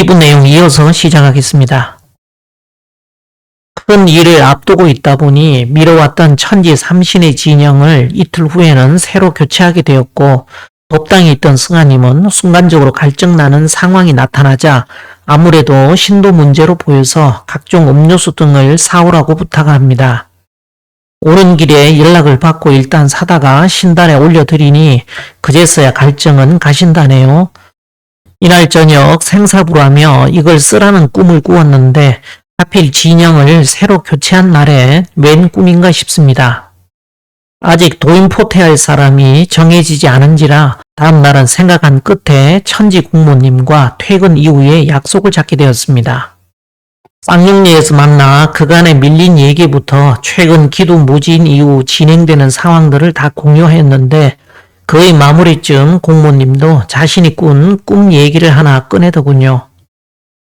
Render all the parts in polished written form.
2부 내용 이어서 시작하겠습니다. 큰 일을 앞두고 있다 보니 미뤄왔던 천지 삼신의 진영을 이틀 후에는 새로 교체하게 되었고, 법당에 있던 승하님은 순간적으로 갈증나는 상황이 나타나자 아무래도 신도 문제로 보여서 각종 음료수 등을 사오라고 부탁을 합니다. 오는 길에 연락을 받고 일단 사다가 신단에 올려드리니 그제서야 갈증은 가신다네요. 이날 저녁 생사부라며 이걸 쓰라는 꿈을 꾸었는데 하필 진영을 새로 교체한 날에 웬 꿈인가 싶습니다. 아직 도인포퇴할 사람이 정해지지 않은지라 다음날은 생각한 끝에 천지 국모님과 퇴근 이후에 약속을 잡게 되었습니다. 쌍용리에서 만나 그간의 밀린 얘기부터 최근 기도 무진 이후 진행되는 상황들을 다 공유했는데 거의 마무리쯤 공모님도 자신이 꾼 꿈 얘기를 하나 꺼내더군요.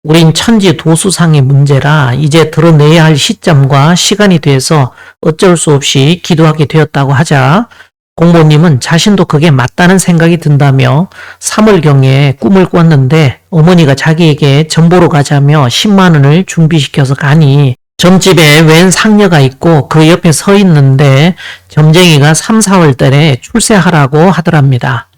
우린 천지 도수상의 문제라 이제 드러내야 할 시점과 시간이 돼서 어쩔 수 없이 기도하게 되었다고 하자 공모님은 자신도 그게 맞다는 생각이 든다며 3월경에 꿈을 꿨는데 어머니가 자기에게 전보로 가자며 10만 원을 준비시켜서 가니 점집에 웬 상녀가 있고 그 옆에 서 있는데 점쟁이가 3, 4월 달에 출세하라고 하더랍니다.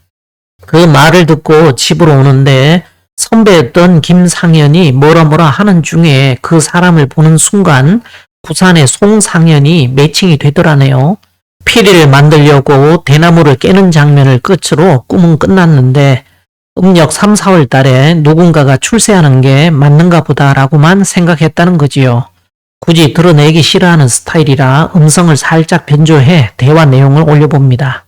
그 말을 듣고 집으로 오는데 선배였던 김상현이 뭐라 하는 중에 그 사람을 보는 순간 부산의 송상현이 매칭이 되더라네요. 피리를 만들려고 대나무를 깨는 장면을 끝으로 꿈은 끝났는데 음력 3, 4월 달에 누군가가 출세하는 게 맞는가 보다라고만 생각했다는 거지요. 굳이 드러내기 싫어하는 스타일이라 음성을 살짝 변조해 대화 내용을 올려봅니다.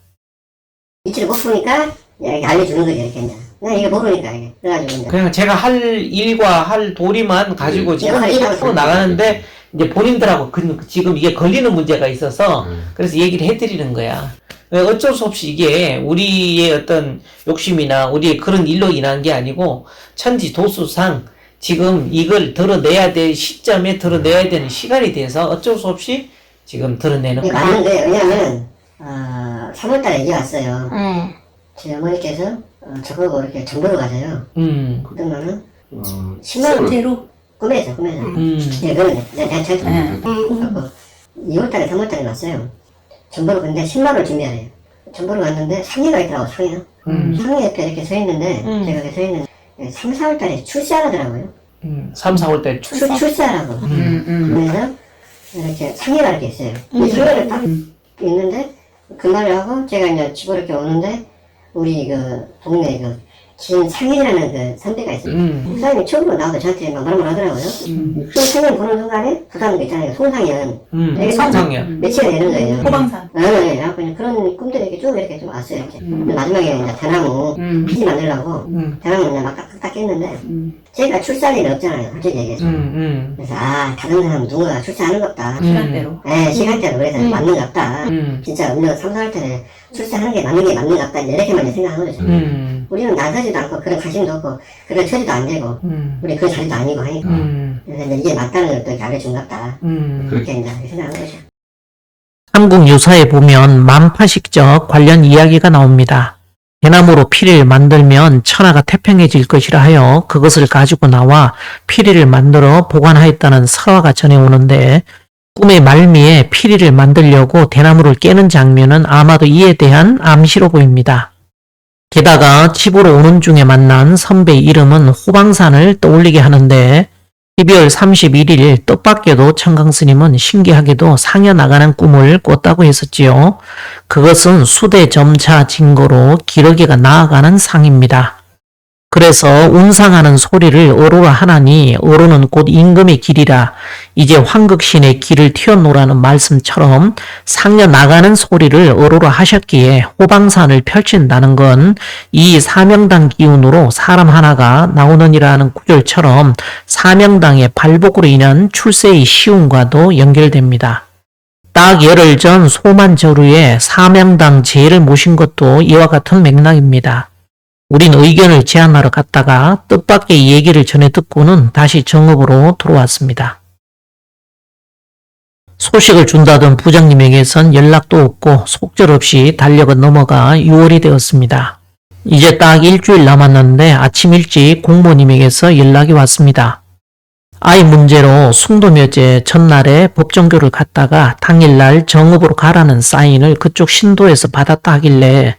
이치를 못 보니까 이렇게 알려주는 거지 이렇게 이제. 나 이거 모르니까 이게. 그래가지고 이제. 그냥 제가 할 일과 할 도리만 가지고 지금 하고 나가는데 이제 본인들하고 지금 이게 걸리는 문제가 있어서 그래서 얘기를 해드리는 거야. 어쩔 수 없이 이게 우리의 어떤 욕심이나 우리의 그런 일로 인한 게 아니고 천지 도수상 지금 이걸 드러내야 될 시점에 드러내야 되는 시간이 돼서 어쩔 수 없이 지금 드러내는 거야. 맞는데 왜냐면 3월달에 얘기 왔어요. 제 어머니께서 저보고 이렇게 정보를 가져요. 그러면은 10만 원 꿈에서. 예, 그러네. 내가 잘 듣고 2월달에 3월달에 왔어요. 정보를 근데 10만 원을 준비하래요. 정보를 갔는데 상의가 있더라고 상의가. 상의 옆에 이렇게 서 있는데 제가 이렇게 서 있는데 3, 4월달에 출세하더라고요. 3, 4월달에 출세하라고. 그래서 이렇게 상의가 이렇게 있어요. 이 상의를 딱 있는데 그 말을 하고 제가 이제 집으로 이렇게 오는데 우리 그 동네 그 진상현이라는 그 선배가 있어요. 그 사람이 처음으로 나와서 저한테 뭐라 하더라고요. 그 상현 보는 순간에 그 사람 있잖아요. 송상현. 송상현. 며칠 되는 거예요. 호방산. 네, 그냥 그런 꿈들이 이렇게 쭉 이렇게 좀 왔어요. 이렇게. 근데 마지막에 이제 대나무 피지 만들려고 대나무 그냥 막 딱 깼는데 제가 출산할 일은 없잖아요. 솔직히 얘기해서. 그래서 다른 사람 누군가 출산하는 것 같다. 시간대로. 네, 시간대로 그래서 맞는 것 같다. 진짜 음력 3, 4월 때는 출산하는 게 맞는 것 같다. 이렇게만 생각하는 거죠. 우리는 나서지도 않고 그런 관심도 없고 그런 처지도 안 되고 우리 그 자리도 아니고 하니까 그래서 이제 이게 맞다는 걸 또 이렇게 알려준 것 같다. 그렇게 이제 생각하는 거죠. 한국 유사에 보면 만파식적 관련 이야기가 나옵니다. 대나무로 피리를 만들면 천하가 태평해질 것이라 하여 그것을 가지고 나와 피리를 만들어 보관하였다는 설화가 전해오는데 꿈의 말미에 피리를 만들려고 대나무를 깨는 장면은 아마도 이에 대한 암시로 보입니다. 게다가 집으로 오는 중에 만난 선배 이름은 호방산을 떠올리게 하는데 12월 31일 뜻밖에도 청강스님은 신기하게도 상여 나가는 꿈을 꿨다고 했었지요. 그것은 수대 점차 징거로 기러기가 나아가는 상입니다. 그래서 운상하는 소리를 어로라 하나니 어로는 곧 임금의 길이라 이제 황극신의 길을 튀어노라는 말씀처럼 상여 나가는 소리를 어로라 하셨기에 호방산을 펼친다는 건 이 사명당 기운으로 사람 하나가 나오느니라는 구절처럼 사명당의 발복으로 인한 출세의 시운과도 연결됩니다. 딱 열흘 전 소만저루에 사명당 제를 모신 것도 이와 같은 맥락입니다. 우린 의견을 제안하러 갔다가 뜻밖의 얘기를 전해 듣고는 다시 정읍으로 들어왔습니다. 소식을 준다던 부장님에게선 연락도 없고 속절없이 달력은 넘어가 6월이 되었습니다. 이제 딱 일주일 남았는데 아침 일찍 공무원님에게서 연락이 왔습니다. 아이 문제로 숭도묘제 전날에 법정교를 갔다가 당일날 정읍으로 가라는 사인을 그쪽 신도에서 받았다 하길래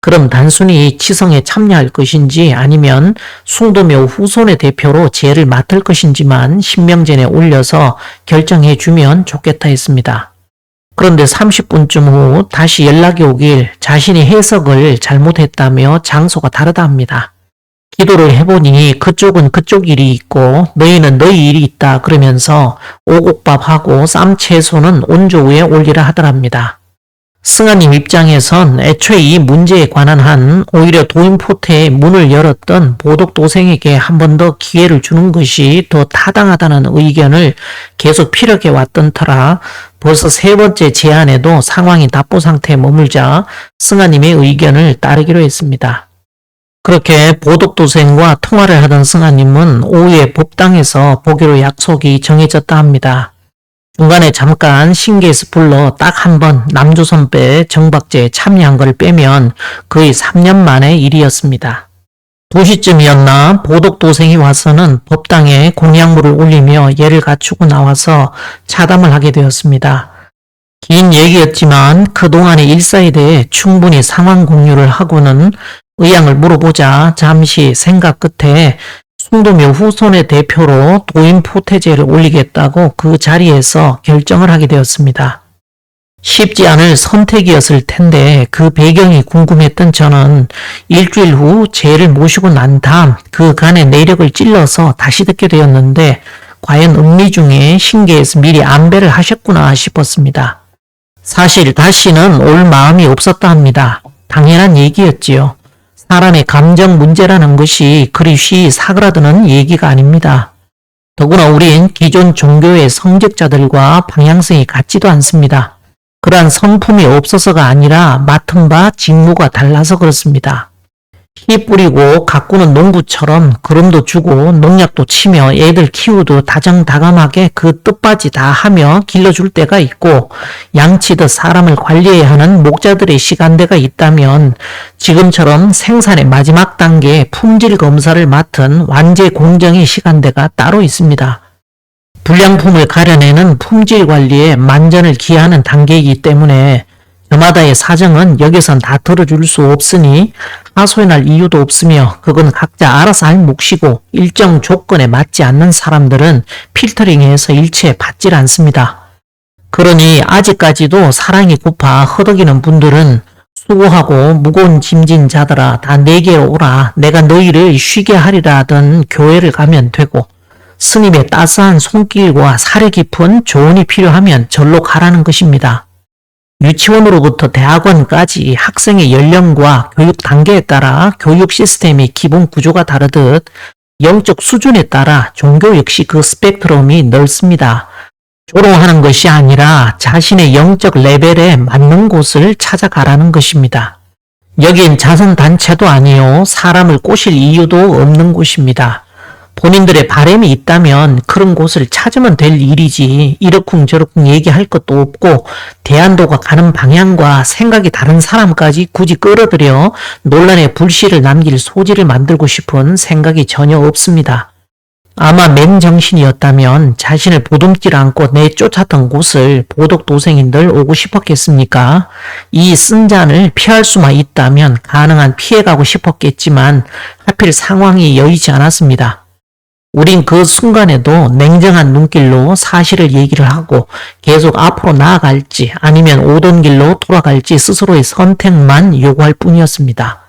그럼 단순히 치성에 참여할 것인지 아니면 숭도묘 후손의 대표로 제를 맡을 것인지만 신명전에 올려서 결정해 주면 좋겠다 했습니다. 그런데 30분쯤 후 다시 연락이 오길 자신이 해석을 잘못했다며 장소가 다르다 합니다. 기도를 해보니 그쪽은 그쪽 일이 있고 너희는 너희 일이 있다 그러면서 오곡밥하고 쌈 채소는 온조위에 올리라 하더랍니다. 승아님 입장에선 애초에 이 문제에 관한 한 오히려 도인포태의 문을 열었던 보덕도생에게 한 번 더 기회를 주는 것이 더 타당하다는 의견을 계속 피력해 왔던 터라 벌써 세 번째 제안에도 상황이 답보 상태에 머물자 승아님의 의견을 따르기로 했습니다. 그렇게 보덕도생과 통화를 하던 승아님은 오후에 법당에서 보기로 약속이 정해졌다 합니다. 중간에 잠깐 신기해서 불러 딱 한 번 남조선배 정박제에 참여한 걸 빼면 거의 3년 만의 일이었습니다. 2시쯤이었나 보덕도생이 와서는 법당에 공약물을 올리며 예를 갖추고 나와서 차담을 하게 되었습니다. 긴 얘기였지만 그동안의 일사에 대해 충분히 상황 공유를 하고는 의향을 물어보자 잠시 생각 끝에 숭도묘 후손의 대표로 도인포태제를 올리겠다고 그 자리에서 결정을 하게 되었습니다. 쉽지 않을 선택이었을 텐데 그 배경이 궁금했던 저는 일주일 후 제를 모시고 난 다음 그간의 내력을 찔러서 다시 듣게 되었는데 과연 음리 중에 신기해서 미리 안배를 하셨구나 싶었습니다. 사실 다시는 올 마음이 없었다 합니다. 당연한 얘기였지요. 사람의 감정 문제라는 것이 그리 쉬이 사그라드는 얘기가 아닙니다. 더구나 우린 기존 종교의 성직자들과 방향성이 같지도 않습니다. 그러한 성품이 없어서가 아니라 맡은 바 직무가 달라서 그렇습니다. 피 뿌리고 가꾸는 농부처럼 거름도 주고 농약도 치며 애들 키우도 다정다감하게 그 뜻받이 다 하며 길러줄 때가 있고 양치듯 사람을 관리해야 하는 목자들의 시간대가 있다면 지금처럼 생산의 마지막 단계 품질 검사를 맡은 완제 공정의 시간대가 따로 있습니다. 불량품을 가려내는 품질 관리에 만전을 기하는 단계이기 때문에 저마다의 사정은 여기선 다 들어줄 수 없으니 하소연할 이유도 없으며 그건 각자 알아서 할 몫이고 일정 조건에 맞지 않는 사람들은 필터링해서 일체 받질 않습니다. 그러니 아직까지도 사랑이 고파 허덕이는 분들은 수고하고 무거운 짐진 자들아 다 내게로 오라 내가 너희를 쉬게 하리라 하던 교회를 가면 되고 스님의 따스한 손길과 사려 깊은 조언이 필요하면 절로 가라는 것입니다. 유치원으로부터 대학원까지 학생의 연령과 교육 단계에 따라 교육 시스템의 기본 구조가 다르듯 영적 수준에 따라 종교 역시 그 스펙트럼이 넓습니다. 조롱하는 것이 아니라 자신의 영적 레벨에 맞는 곳을 찾아가라는 것입니다. 여긴 자선단체도 아니요 사람을 꼬실 이유도 없는 곳입니다. 본인들의 바람이 있다면 그런 곳을 찾으면 될 일이지 이러쿵저러쿵 얘기할 것도 없고 대안도가 가는 방향과 생각이 다른 사람까지 굳이 끌어들여 논란의 불씨를 남길 소지를 만들고 싶은 생각이 전혀 없습니다. 아마 맨정신이었다면 자신을 보듬질 않고 내쫓았던 곳을 보덕도생인들 오고 싶었겠습니까? 이 쓴잔을 피할 수만 있다면 가능한 피해가고 싶었겠지만 하필 상황이 여의치 않았습니다. 우린 그 순간에도 냉정한 눈길로 사실을 얘기를 하고 계속 앞으로 나아갈지 아니면 오던 길로 돌아갈지 스스로의 선택만 요구할 뿐이었습니다.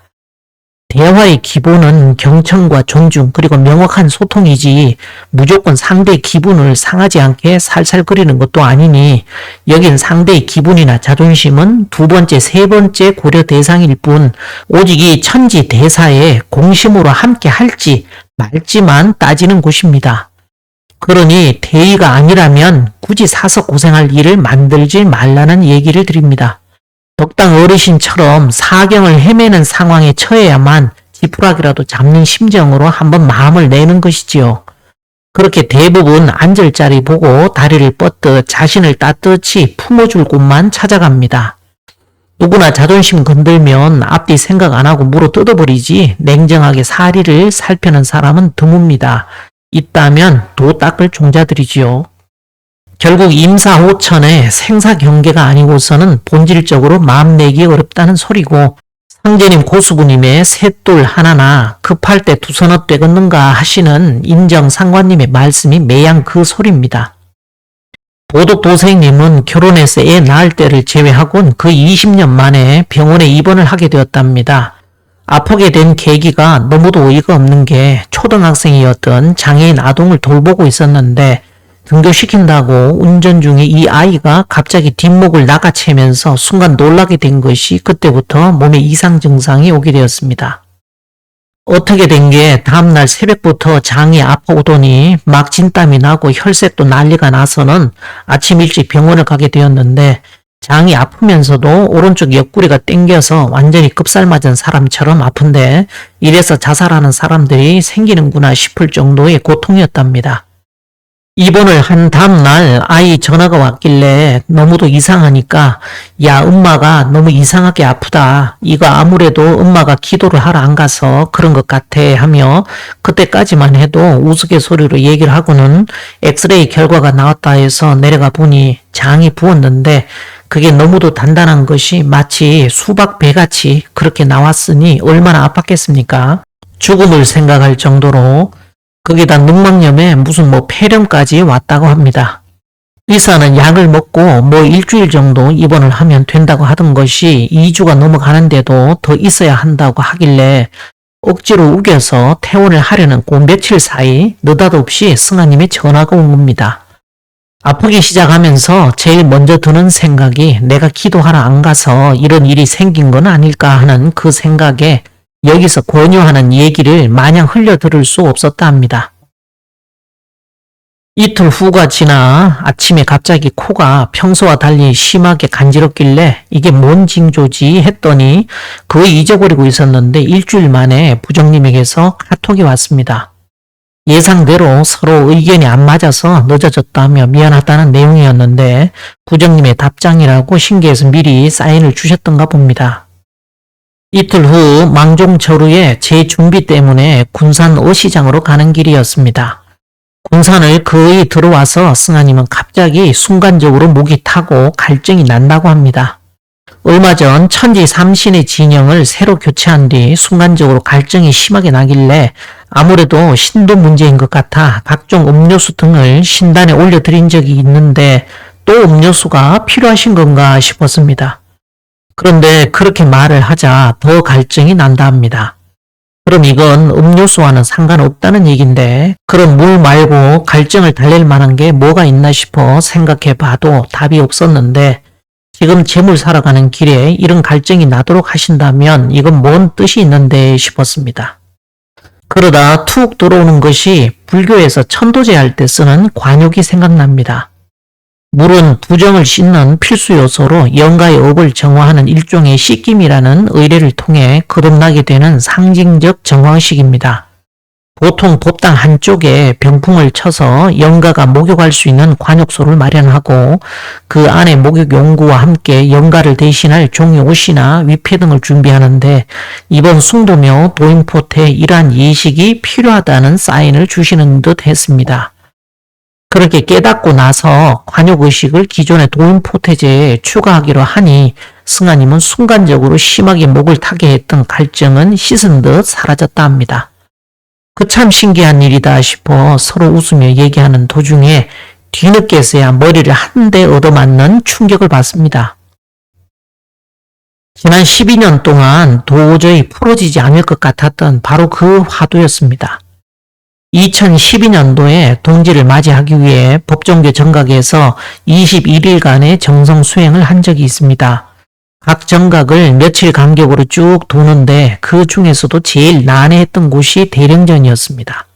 대화의 기본은 경청과 존중 그리고 명확한 소통이지 무조건 상대의 기분을 상하지 않게 살살거리는 것도 아니니 여긴 상대의 기분이나 자존심은 두 번째, 세 번째 고려 대상일 뿐 오직 이 천지 대사에 공심으로 함께 할지 말지만 따지는 곳입니다. 그러니 대의가 아니라면 굳이 사서 고생할 일을 만들지 말라는 얘기를 드립니다. 덕당 어르신처럼 사경을 헤매는 상황에 처해야만 지푸라기라도 잡는 심정으로 한번 마음을 내는 것이지요. 그렇게 대부분 앉을 자리 보고 다리를 뻗듯 자신을 따뜻이 품어줄 곳만 찾아갑니다. 누구나 자존심 건들면 앞뒤 생각 안 하고 물어 뜯어버리지 냉정하게 사리를 살피는 사람은 드뭅니다. 있다면 도 닦을 종자들이지요. 결국 임사호천의 생사경계가 아니고서는 본질적으로 마음 내기 어렵다는 소리고 상제님 고수부님의 셋돌 하나나 급할 때 두서너 되겠는가 하시는 인정상관님의 말씀이 매양 그 소리입니다. 보독도생님은 결혼해서 애 낳을 때를 제외하곤 그 20년 만에 병원에 입원을 하게 되었답니다. 아프게 된 계기가 너무도 어이가 없는 게 초등학생이었던 장애인 아동을 돌보고 있었는데 등교시킨다고 운전 중에 이 아이가 갑자기 뒷목을 낚아채면서 순간 놀라게 된 것이 그때부터 몸에 이상 증상이 오게 되었습니다. 어떻게 된 게 다음날 새벽부터 장이 아파오더니 막 진땀이 나고 혈색도 난리가 나서는 아침 일찍 병원을 가게 되었는데 장이 아프면서도 오른쪽 옆구리가 땡겨서 완전히 급살맞은 사람처럼 아픈데 이래서 자살하는 사람들이 생기는구나 싶을 정도의 고통이었답니다. 입원을 한 다음날 아이 전화가 왔길래 너무도 이상하니까 야 엄마가 너무 이상하게 아프다. 이거 아무래도 엄마가 기도를 하러 안 가서 그런 것 같아 하며 그때까지만 해도 우스갯소리로 얘기를 하고는 엑스레이 결과가 나왔다 해서 내려가 보니 장이 부었는데 그게 너무도 단단한 것이 마치 수박 배같이 그렇게 나왔으니 얼마나 아팠겠습니까? 죽음을 생각할 정도로 거기다 늑막염에 무슨 폐렴까지 왔다고 합니다. 의사는 약을 먹고 일주일 정도 입원을 하면 된다고 하던 것이 2주가 넘어가는데도 더 있어야 한다고 하길래 억지로 우겨서 퇴원을 하려는 그 며칠 사이 느닷없이 승아님의 전화가 온 겁니다. 아프기 시작하면서 제일 먼저 드는 생각이 내가 기도하러 안 가서 이런 일이 생긴 건 아닐까 하는 그 생각에 여기서 권유하는 얘기를 마냥 흘려 들을 수 없었다 합니다. 이틀 후가 지나 아침에 갑자기 코가 평소와 달리 심하게 간지럽길래 이게 뭔 징조지 했더니 거의 잊어버리고 있었는데 일주일 만에 부장님에게서 카톡이 왔습니다. 예상대로 서로 의견이 안 맞아서 늦어졌다며 미안하다는 내용이었는데 부장님의 답장이라고 신기해서 미리 사인을 주셨던가 봅니다. 이틀 후 망종철후에 제 준비 때문에 군산 어시장으로 가는 길이었습니다. 군산을 거의 들어와서 승아님은 갑자기 순간적으로 목이 타고 갈증이 난다고 합니다. 얼마 전 천지 삼신의 진영을 새로 교체한 뒤 순간적으로 갈증이 심하게 나길래 아무래도 신도 문제인 것 같아 각종 음료수 등을 신단에 올려드린 적이 있는데 또 음료수가 필요하신 건가 싶었습니다. 그런데 그렇게 말을 하자 더 갈증이 난다 합니다. 그럼 이건 음료수와는 상관없다는 얘긴데 그럼 물 말고 갈증을 달랠 만한 게 뭐가 있나 싶어 생각해 봐도 답이 없었는데 지금 재물 사러 가는 길에 이런 갈증이 나도록 하신다면 이건 뭔 뜻이 있는데 싶었습니다. 그러다 툭 들어오는 것이 불교에서 천도제 할 때 쓰는 관욕이 생각납니다. 물은 부정을 씻는 필수 요소로 영가의 업을 정화하는 일종의 씻김이라는 의례를 통해 거듭나게 되는 상징적 정화의식입니다. 보통 법당 한쪽에 병풍을 쳐서 영가가 목욕할 수 있는 관욕소를 마련하고 그 안에 목욕 용구와 함께 영가를 대신할 종이 옷이나 위패 등을 준비하는데 이번 숭도묘 도인포트에 이러한 예식이 필요하다는 사인을 주시는 듯 했습니다. 그렇게 깨닫고 나서 관욕의식을 기존의 도인포태제에 추가하기로 하니 승아님은 순간적으로 심하게 목을 타게 했던 갈증은 씻은 듯 사라졌다 합니다. 그 참 신기한 일이다 싶어 서로 웃으며 얘기하는 도중에 뒤늦게서야 머리를 한 대 얻어맞는 충격을 받습니다. 지난 12년 동안 도저히 풀어지지 않을 것 같았던 바로 그 화두였습니다. 2012년도에 동지를 맞이하기 위해 법정교 정각에서 21일간의 정성 수행을 한 적이 있습니다. 각 정각을 며칠 간격으로 쭉 도는데 그 중에서도 제일 난해했던 곳이 대령전이었습니다.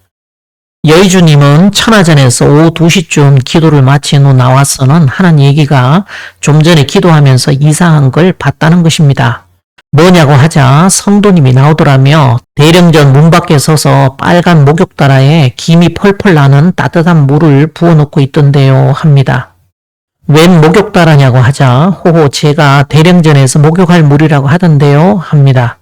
여의주님은 천하전에서 오후 2시쯤 기도를 마친 후 나와서는 하는 얘기가 좀 전에 기도하면서 이상한 걸 봤다는 것입니다. 뭐냐고 하자 성도님이 나오더라며 대령전 문 밖에 서서 빨간 목욕다라에 김이 펄펄 나는 따뜻한 물을 부어놓고 있던데요 합니다. 웬 목욕다라냐고 하자 호호 제가 대령전에서 목욕할 물이라고 하던데요 합니다.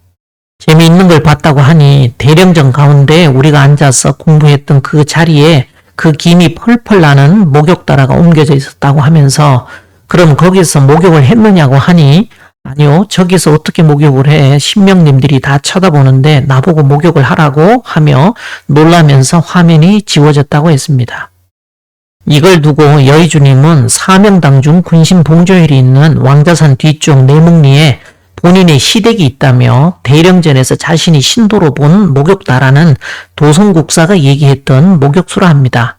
재미있는 걸 봤다고 하니 대령전 가운데 우리가 앉아서 공부했던 그 자리에 그 김이 펄펄 나는 목욕다라가 옮겨져 있었다고 하면서 그럼 거기서 목욕을 했느냐고 하니 아니요 저기서 어떻게 목욕을 해 신명님들이 다 쳐다보는데 나보고 목욕을 하라고 하며 놀라면서 화면이 지워졌다고 했습니다. 이걸 두고 여의주님은 사명당 중 군신 봉조혈이 있는 왕자산 뒤쪽 내목리에 본인의 시댁이 있다며 대령전에서 자신이 신도로 본 목욕다라는 도성국사가 얘기했던 목욕수라 합니다.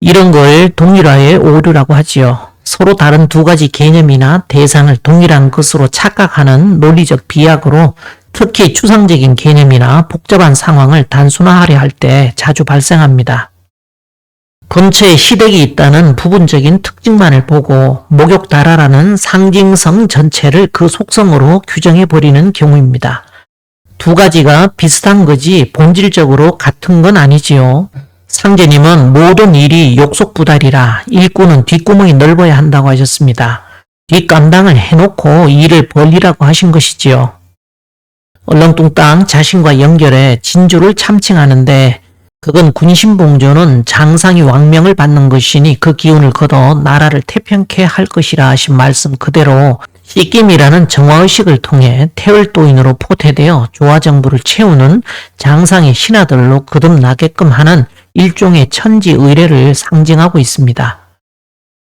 이런 걸 동일화의 오류라고 하지요. 서로 다른 두 가지 개념이나 대상을 동일한 것으로 착각하는 논리적 비약으로 특히 추상적인 개념이나 복잡한 상황을 단순화하려 할 때 자주 발생합니다. 근처에 시댁이 있다는 부분적인 특징만을 보고 목욕다라라는 상징성 전체를 그 속성으로 규정해버리는 경우입니다. 두 가지가 비슷한 거지 본질적으로 같은 건 아니지요. 상제님은 모든 일이 욕속부달이라 일꾼은 뒷구멍이 넓어야 한다고 하셨습니다. 뒷감당을 해놓고 일을 벌리라고 하신 것이지요. 얼렁뚱땅 자신과 연결해 진주를 참칭하는데 그건 군신봉조는 장상이 왕명을 받는 것이니 그 기운을 거둬 나라를 태평케 할 것이라 하신 말씀 그대로 씻김이라는 정화의식을 통해 태을도인으로 포태되어 조화정부를 채우는 장상의 신하들로 거듭나게끔 하는 일종의 천지의례를 상징하고 있습니다.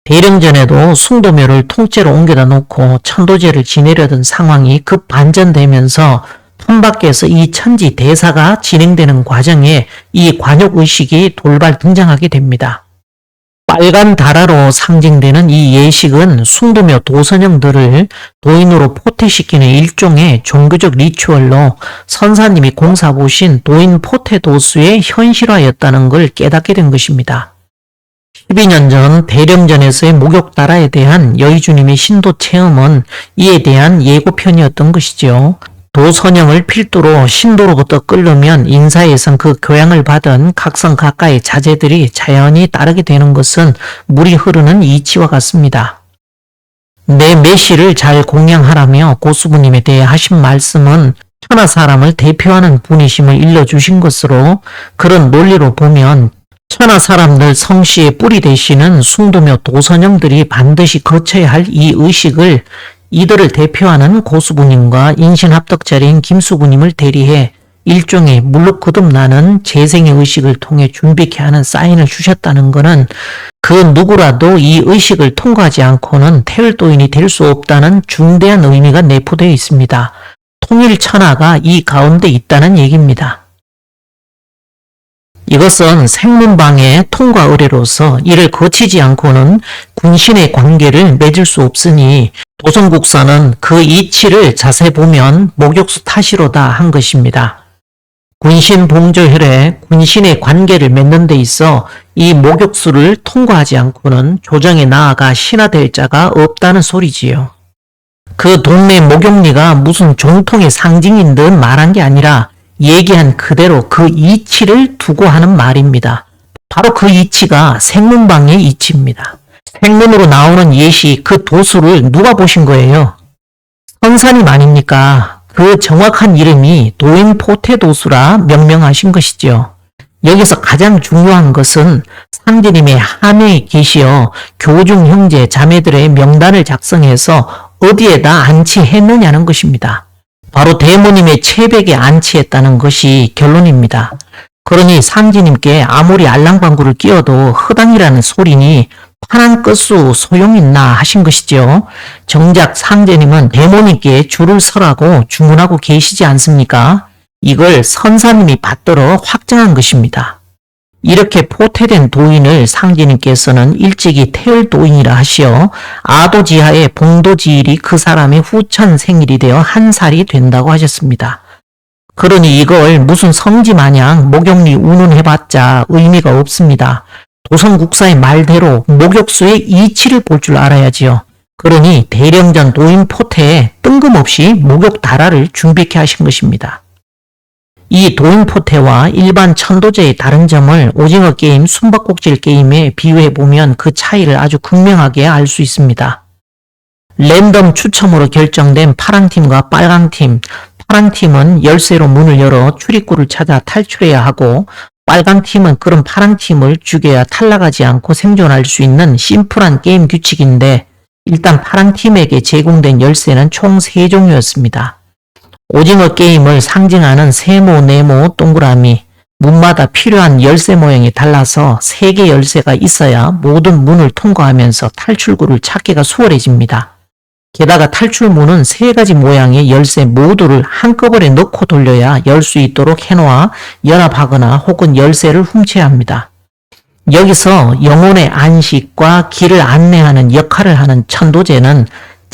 대령전에도 숭도묘를 통째로 옮겨다 놓고 천도제를 지내려던 상황이 급반전되면서 턴밖에서 이 천지 대사가 진행되는 과정에 이 관욕의식이 돌발 등장하게 됩니다. 빨간 다라로 상징되는 이 예식은 숭도묘 도선형들을 도인으로 포태시키는 일종의 종교적 리추얼로 선사님이 공사보신 도인 포태 도수의 현실화였다는 걸 깨닫게 된 것입니다. 12년 전 대령전에서의 목욕다라에 대한 여의주님의 신도 체험은 이에 대한 예고편이었던 것이지요. 도선형을 필두로 신도로부터 끌려면 인사에선 그 교양을 받은 각성각가의 자제들이 자연히 따르게 되는 것은 물이 흐르는 이치와 같습니다. 내 메시를 잘 공양하라며 고수부님에 대해 하신 말씀은 천하 사람을 대표하는 분이심을 일러주신 것으로 그런 논리로 보면 천하 사람들 성씨의 뿌리 되시는 숭도묘 도선형들이 반드시 거쳐야 할 이 의식을 이들을 대표하는 고수부님과 인신합덕자리인 김수부님을 대리해 일종의 물로 거듭나는 재생의 의식을 통해 준비케 하는 사인을 주셨다는 것은 그 누구라도 이 의식을 통과하지 않고는 태을도인이 될 수 없다는 중대한 의미가 내포되어 있습니다. 통일천하가 이 가운데 있다는 얘기입니다. 이것은 생문방의 통과 의례로서 이를 거치지 않고는 군신의 관계를 맺을 수 없으니 도성국사는 그 이치를 자세히 보면 목욕수 탓이로다 한 것입니다. 군신 봉조혈에 군신의 관계를 맺는 데 있어 이 목욕수를 통과하지 않고는 조정에 나아가 신하될 자가 없다는 소리지요. 그 동네 목욕리가 무슨 종통의 상징인 듯 말한 게 아니라 얘기한 그대로 그 이치를 두고 하는 말입니다. 바로 그 이치가 생문방의 이치입니다. 생문으로 나오는 예시 그 도수를 누가 보신 거예요? 선사님 아닙니까? 그 정확한 이름이 도인 포태도수라 명명하신 것이죠. 여기서 가장 중요한 것은 상제님의 하묘에 계시어 교중 형제 자매들의 명단을 작성해서 어디에다 안치했느냐는 것입니다. 바로 대모님의 채백에 안치했다는 것이 결론입니다. 그러니 상제님께 아무리 알랑방구를 끼워도 허당이라는 소리니 파란 끝수 소용있나 하신 것이죠. 정작 상제님은 대모님께 줄을 서라고 주문하고 계시지 않습니까? 이걸 선사님이 받들어 확정한 것입니다. 이렇게 포태된 도인을 상제님께서는 일찍이 태을도인이라 하시어 아도지하의 봉도지일이 그 사람의 후천 생일이 되어 한 살이 된다고 하셨습니다. 그러니 이걸 무슨 성지 마냥 목욕리 운운해봤자 의미가 없습니다. 도성국사의 말대로 목욕수의 이치를 볼 줄 알아야지요. 그러니 대령전 도인 포태에 뜬금없이 목욕다라를 준비케 하신 것입니다. 이 도인포테와 일반 천도제의 다른 점을 오징어 게임, 숨바꼭질 게임에 비유해보면 그 차이를 아주 극명하게 알 수 있습니다. 랜덤 추첨으로 결정된 파랑팀과 빨강팀, 파랑팀은 열쇠로 문을 열어 출입구를 찾아 탈출해야 하고 빨강팀은 그런 파랑팀을 죽여야 탈락하지 않고 생존할 수 있는 심플한 게임 규칙인데 일단 파랑팀에게 제공된 열쇠는 총 3종류였습니다. 오징어 게임을 상징하는 세모, 네모, 동그라미, 문마다 필요한 열쇠 모양이 달라서 3개 열쇠가 있어야 모든 문을 통과하면서 탈출구를 찾기가 수월해집니다. 게다가 탈출문은 3가지 모양의 열쇠 모두를 한꺼번에 넣고 돌려야 열 수 있도록 해놓아 연합하거나 혹은 열쇠를 훔쳐야 합니다. 여기서 영혼의 안식과 길을 안내하는 역할을 하는 천도제는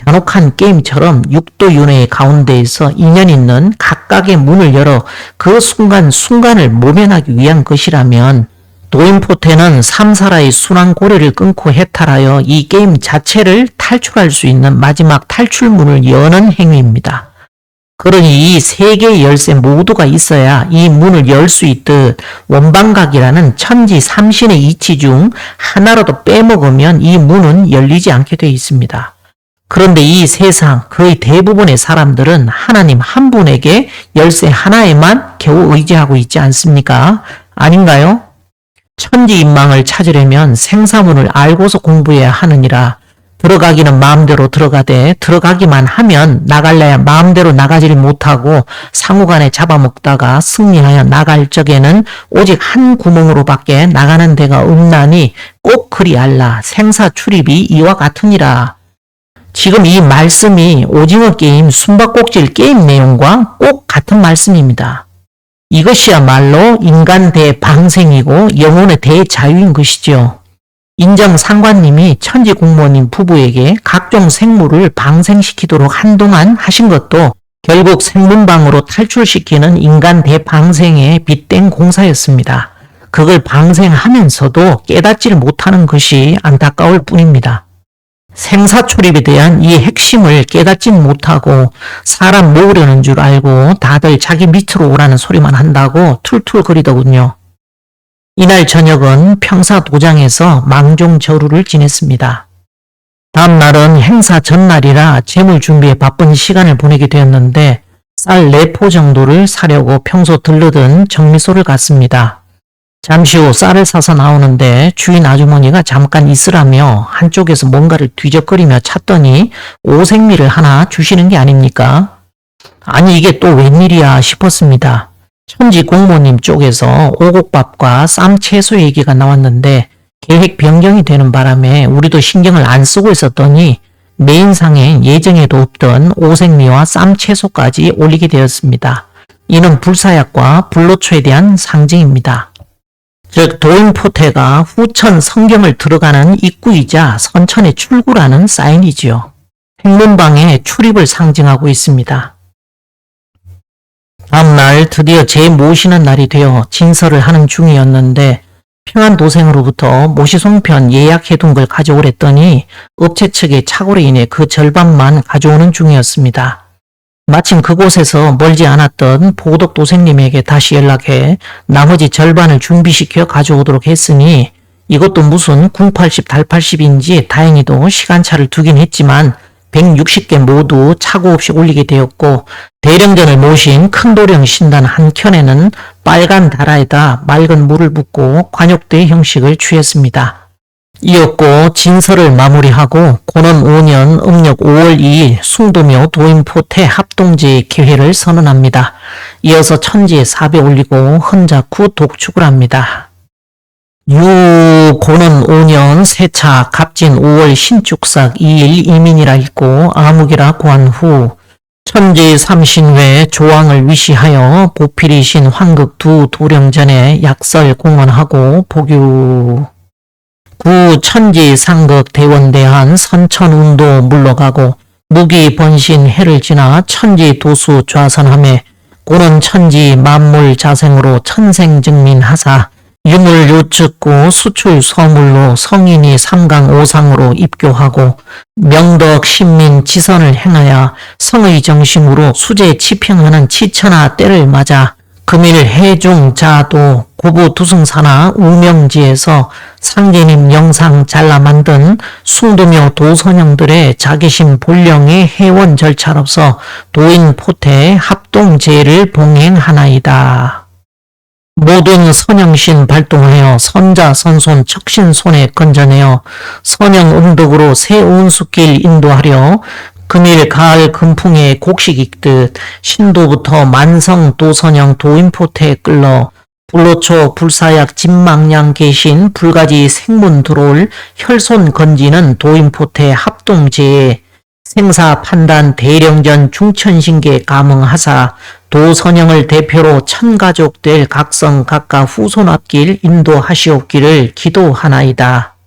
잔혹한 게임처럼 6도 윤회의 가운데에서 인연 있는 각각의 문을 열어 그 순간순간을 모면하기 위한 것이라면 도인포테는 삼사라의 순환 고리를 끊고 해탈하여 이 게임 자체를 탈출할 수 있는 마지막 탈출문을 여는 행위입니다. 그러니 이 3개의 열쇠 모두가 있어야 이 문을 열 수 있듯 원방각이라는 천지 삼신의 이치 중 하나라도 빼먹으면 이 문은 열리지 않게 되어 있습니다. 그런데 이 세상 거의 대부분의 사람들은 하나님 한 분에게 열쇠 하나에만 겨우 의지하고 있지 않습니까? 아닌가요? 천지인망을 찾으려면 생사문을 알고서 공부해야 하느니라. 들어가기는 마음대로 들어가되 들어가기만 하면 나갈래야 마음대로 나가지를 못하고 상호간에 잡아먹다가 승리하여 나갈 적에는 오직 한 구멍으로밖에 나가는 데가 없나니 꼭 그리 알라. 생사 출입이 이와 같으니라. 지금 이 말씀이 오징어 게임, 숨바꼭질 게임 내용과 꼭 같은 말씀입니다. 이것이야말로 인간 대방생이고 영혼의 대자유인 것이죠. 인정상관님이 천지공무원님 부부에게 각종 생물을 방생시키도록 한동안 하신 것도 결국 생문방으로 탈출시키는 인간 대방생의 빗댄 공사였습니다. 그걸 방생하면서도 깨닫지를 못하는 것이 안타까울 뿐입니다. 생사출입에 대한 이 핵심을 깨닫진 못하고 사람 모으려는 줄 알고 다들 자기 밑으로 오라는 소리만 한다고 툴툴거리더군요. 이날 저녁은 평사도장에서 망종저루를 지냈습니다. 다음 날은 행사 전날이라 재물 준비에 바쁜 시간을 보내게 되었는데 쌀 4포 정도를 사려고 평소 들르던 정미소를 갔습니다. 잠시 후 쌀을 사서 나오는데 주인 아주머니가 잠깐 있으라며 한쪽에서 뭔가를 뒤적거리며 찾더니 오색미를 하나 주시는 게 아닙니까? 아니 이게 또 웬일이야 싶었습니다. 천지 공무원님 쪽에서 오곡밥과 쌈채소 얘기가 나왔는데 계획 변경이 되는 바람에 우리도 신경을 안 쓰고 있었더니 메인상에 예정에도 없던 오색미와 쌈채소까지 올리게 되었습니다. 이는 불사약과 불로초에 대한 상징입니다. 즉 도인포테가 후천 성경을 들어가는 입구이자 선천의 출구라는 사인이지요. 행문방의 출입을 상징하고 있습니다. 다음날 드디어 제 모시는 날이 되어 진설을 하는 중이었는데 평안도생으로부터 모시송편 예약해둔 걸 가져오랬더니 업체 측의 착오로 인해 그 절반만 가져오는 중이었습니다. 마침 그곳에서 멀지 않았던 보덕도생님에게 다시 연락해 나머지 절반을 준비시켜 가져오도록 했으니 이것도 무슨 궁80 달팔십인지 다행히도 시간차를 두긴 했지만 160개 모두 착오 없이 올리게 되었고 대령전을 모신 큰도령 신단 한 켠에는 빨간 다라에다 맑은 물을 붓고 관욕대 형식을 취했습니다. 이었고 진설을 마무리하고 고는 5년 음력 5월 2일 숭도묘 도인포테 합동제의 개회를 선언합니다. 이어서 천지에 사배 올리고 헌작 후 독축을 합니다. 고는 5년 세차 갑진 5월 신축삭 2일 이민이라 읽고 아무기라 구한 후 천지 삼신회 조왕을 위시하여 보필이신 황극 두 도령전에 약설 공언하고 복유 구 천지 상극 대원대한 선천운도 물러가고 무기 번신 해를 지나 천지 도수 좌선함에 고는 천지 만물 자생으로 천생증민하사 유물 요측고 수출 서물로 성인이 삼강 오상으로 입교하고 명덕 신민 지선을 행하여 성의 정심으로 수제 치평하는 치천하 때를 맞아 금일 해중 자도 고부 두승사나 우명지에서 상제님 영상 잘라 만든 숭도묘 도선영들의 자기심 본령의 회원 절차로서 도인 포태 합동제를 봉행하나이다. 모든 선영신 발동하여 선자 선손 척신손에 건져내어 선영음덕으로 새 운수길 인도하려 금일 가을 금풍에 곡식 익듯 신도부터 만성 도선영 도인포태에 끌러 불로초 불사약 진망량 계신 불가지 생문 들어올 혈손 건지는 도인포태 합동제에 생사 판단 대령전 중천신계 감응하사 도선영을 대표로 천가족 될 각성 각각 후손 앞길 인도하시옵기를 기도하나이다.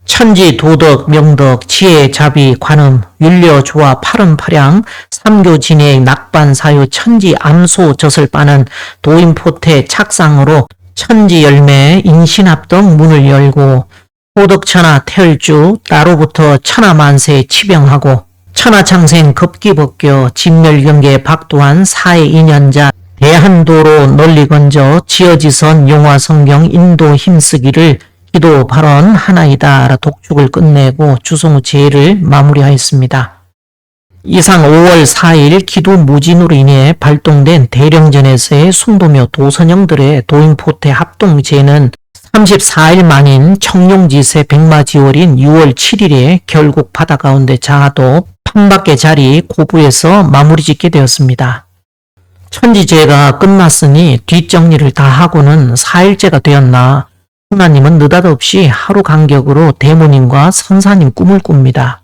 천지 도덕 명덕 지혜 자비 관음 윤려 조화 팔음팔양 삼교 진행 낙반 사유 천지 암소 젖을 빠는 도인포태 착상으로 천지 열매 인신합동 문을 열고 호덕천하 태열주 나로부터 천하만세 치병하고 천하창생 급기벗겨 진멸경계 박도한 사해 인연자 대한도로 널리 건져 지어지선 용화성경 인도 힘쓰기를 기도 발언하나이다. 독축을 끝내고 주송후 제를 마무리하였습니다. 이상 5월 4일 기도 무진으로 인해 발동된 대령전에서의 숭도묘 도선영들의 도인포태 합동제는 34일 만인 청룡지세 백마지월인 6월 7일에 결국 바다 가운데 자도 판밖의 자리 고부에서 마무리 짓게 되었습니다. 천지제가 끝났으니 뒷정리를 다 하고는 4일째가 되었나 승하님은 느닷없이 하루 간격으로 대모님과 선사님 꿈을 꿉니다.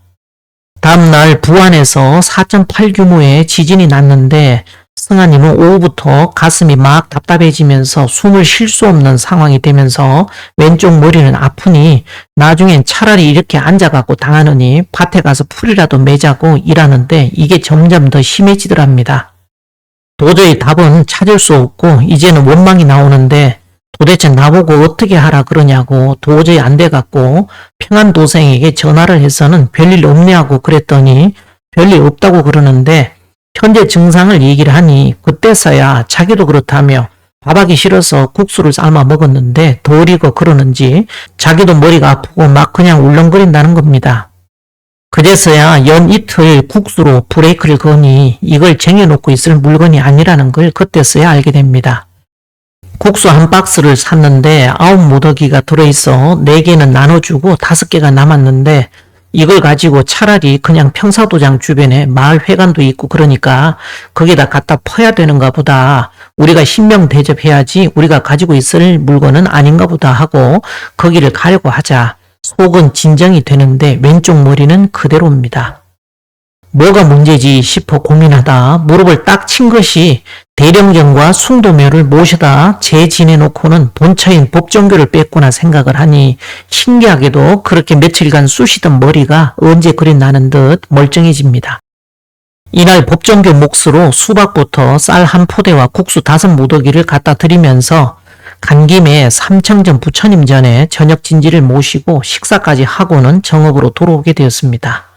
다음날 부안에서 4.8 규모의 지진이 났는데 승하님은 오후부터 가슴이 막 답답해지면서 숨을 쉴 수 없는 상황이 되면서 왼쪽 머리는 아프니 나중엔 차라리 이렇게 앉아갖고 당하느니 밭에 가서 풀이라도 매자고 일하는데 이게 점점 더 심해지더랍니다. 도저히 답은 찾을 수 없고 이제는 원망이 나오는데 도대체 나보고 어떻게 하라 그러냐고 도저히 안 돼갖고 평안도생에게 전화를 해서는 별일 없냐고 그랬더니 별일 없다고 그러는데 현재 증상을 얘기를 하니 그때서야 자기도 그렇다며 밥하기 싫어서 국수를 삶아 먹었는데 덜 익어 그러는지 자기도 머리가 아프고 막 그냥 울렁거린다는 겁니다. 그제서야 연 이틀 국수로 브레이크를 거니 이걸 쟁여놓고 있을 물건이 아니라는 걸 그때서야 알게 됩니다. 국수 한 박스를 샀는데 9무더기가 들어있어 4개는 나눠주고 5개가 남았는데 이걸 가지고 차라리 그냥 평사도장 주변에 마을 회관도 있고 그러니까 거기다 갖다 퍼야 되는가 보다. 우리가 신명 대접해야지 우리가 가지고 있을 물건은 아닌가 보다 하고 거기를 가려고 하자 속은 진정이 되는데 왼쪽 머리는 그대로입니다. 뭐가 문제지 싶어 고민하다 무릎을 딱 친 것이 대령전과 숭도묘를 모셔다 재지내놓고는 본처인 법종교를 뺐구나 생각을 하니 신기하게도 그렇게 며칠간 쑤시던 머리가 언제 그리 나는 듯 멀쩡해집니다. 이날 법종교 몫으로 수박부터 쌀 1포대와 국수 5무더기를 갖다 드리면서 간 김에 삼청전 부처님 전에 저녁 진지를 모시고 식사까지 하고는 정읍으로 돌아오게 되었습니다.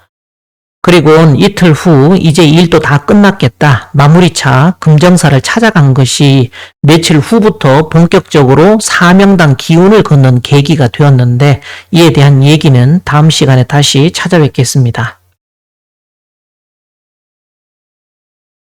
그리고 이틀 후 이제 일도 다 끝났겠다. 마무리차 금정사를 찾아간 것이 며칠 후부터 본격적으로 사명당 기운을 걷는 계기가 되었는데 이에 대한 얘기는 다음 시간에 다시 찾아뵙겠습니다.